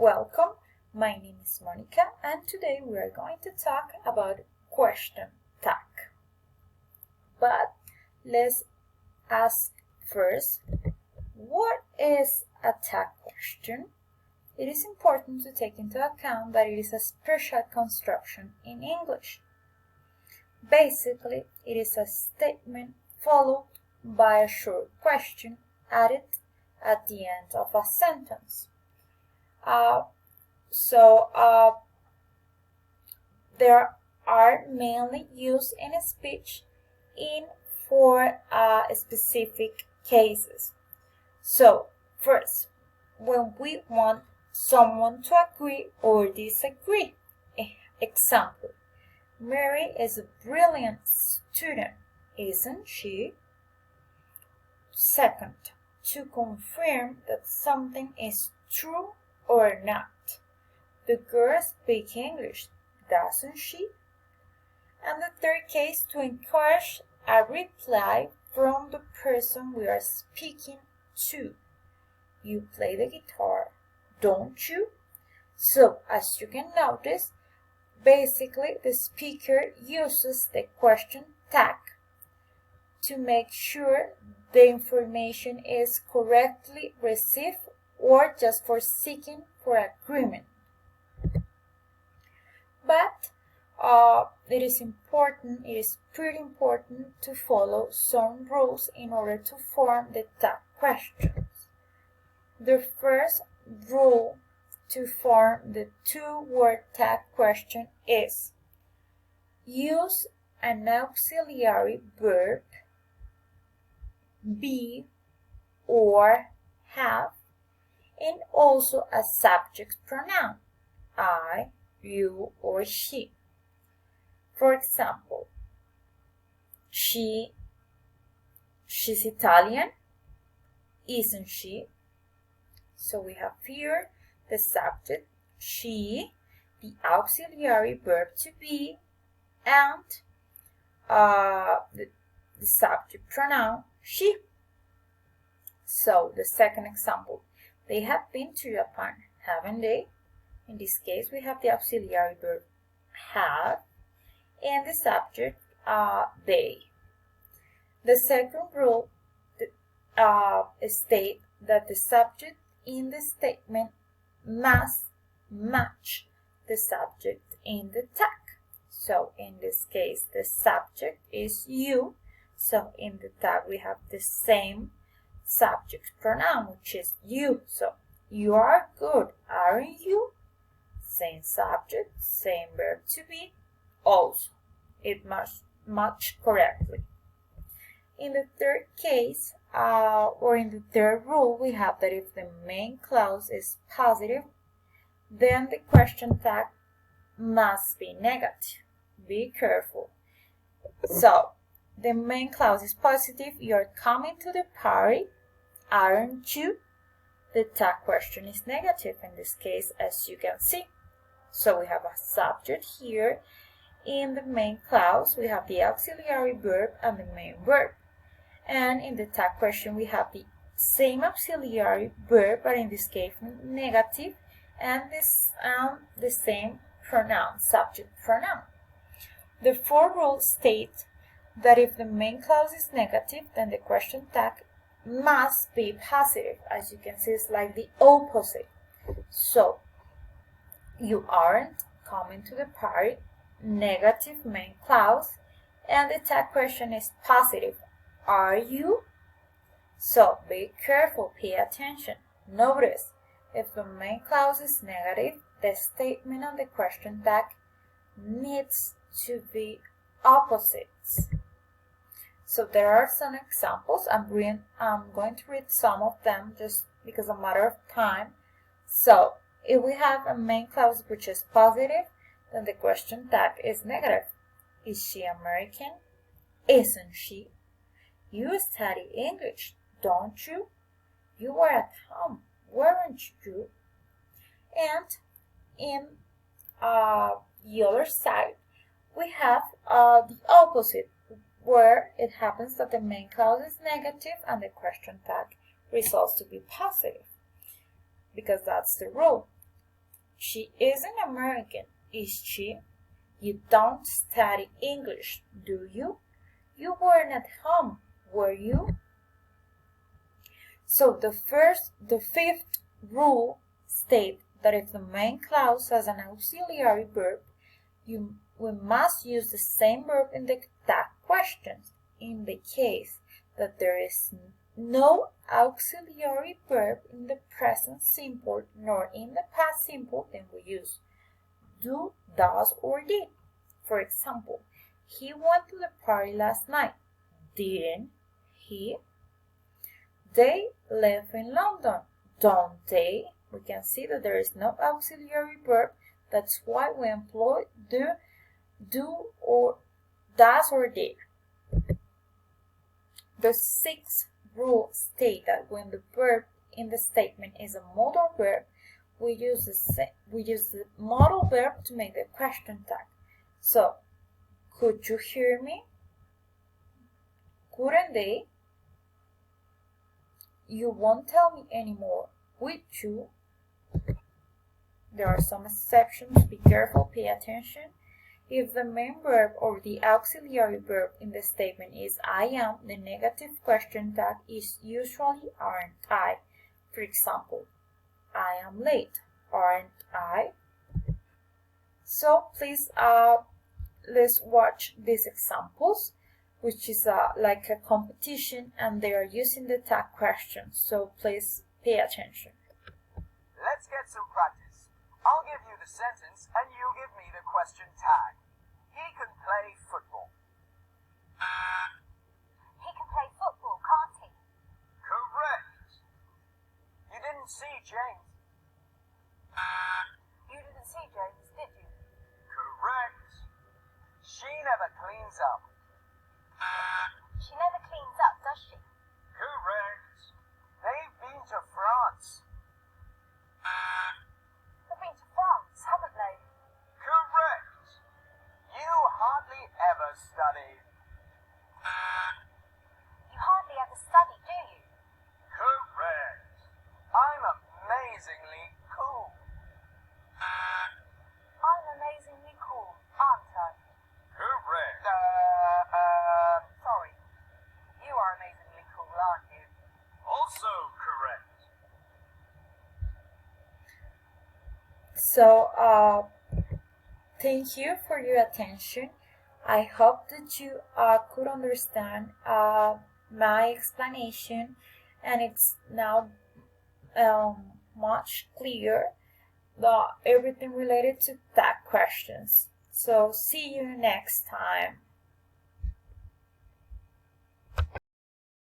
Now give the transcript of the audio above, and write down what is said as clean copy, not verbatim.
Welcome, my name is Monica and today we are going to talk about question tag. But let's ask first, what is a tag question? It is important to take into account that it is a special construction in English. Basically, it is a statement followed by a short question added at the end of a sentence. There are mainly used in speech in four specific cases. So, first, when we want someone to agree or disagree. Example, Mary is a brilliant student, isn't she? Second, to confirm that something is true or not. The girl speaks English, doesn't she? And the third case, to encourage a reply from the person we are speaking to. You play the guitar, don't you? So, as you can notice, basically the speaker uses the question tag to make sure the information is correctly received or just for seeking for agreement. But it is pretty important to follow some rules in order to form the tag questions. The first rule to form the two-word tag question is use an auxiliary verb, be or have, and also a subject pronoun, I, you, or she. For example, she's Italian, isn't she? So we have here the subject, she, the auxiliary verb to be, and the subject pronoun, she. So the second example, they have been to Japan, haven't they? In this case, we have the auxiliary verb have and the subject they. The second rule states that the subject in the statement must match the subject in the tag. So in this case, the subject is you. So in the tag, we have the same subject pronoun, which is you. So you are good, aren't you? Same subject, same verb to be. Also, it must match correctly. In the third case, or in the third rule, we have that if the main clause is positive, then the question tag must be negative. Be careful. So, the main clause is positive. You're coming to the party, aren't you? The tag question is negative in this case, as you can see. So, we have a subject here. In the main clause, we have the auxiliary verb and the main verb. And in the tag question, we have the same auxiliary verb, but in this case, negative, and the same pronoun, subject pronoun. The fourth rule states that if the main clause is negative, then the question tag must be positive. As you can see, it's like the opposite. So, you aren't coming to the party, negative main clause, and the tag question is positive. Are you? So be careful, pay attention. Notice, if the main clause is negative, the statement on the question tag needs to be opposites. So there are some examples. I'm going to read some of them just because of a matter of time. So if we have a main clause which is positive, then the question tag is negative. Is she American? Isn't she? You study English, don't you? You were at home, weren't you? And in the other side, we have the opposite, where it happens that the main clause is negative and the question tag results to be positive, because that's the rule. She isn't American, is she? You don't study English, do you? You weren't at home, were you? So the fifth rule states that if the main clause has an auxiliary verb, we must use the same verb in the tag questions. In the case that there is no auxiliary verb in the present simple nor in the past simple, then we use do, does, or did. For example, he went to the party last night. Didn't he? They live in London, don't they? We can see that there is no auxiliary verb. That's why we employ do, or does, or did. The sixth rule states that when the verb in the statement is a modal verb, we use the modal verb to make the question tag. So, could you hear me? Couldn't they? You won't tell me anymore, would you? There are some exceptions. Be careful, pay attention. If the main verb or the auxiliary verb in the statement is I am, the negative question tag is usually aren't I. For example, I am late, aren't I? So please let's watch these examples, which is like a competition, and they are using the tag questions. So please pay attention. Let's get some practice. I'll give you the sentence and you give me the question tag. He can play football. He can play football, can't he? Correct. You didn't see James. You didn't see James, did you? Correct. She never cleans up. She never cleans up, does she? Correct. They've been to France. They've been to France, haven't they? Correct. You hardly ever study. You hardly ever study, do you? Correct. I'm amazingly cool. I'm amazingly cool, aren't I? Correct. Sorry. You are amazingly cool, aren't you? Also correct. So, thank you for your attention. I hope that you could understand my explanation, and it's now much clearer everything related to tag questions. So see you next time.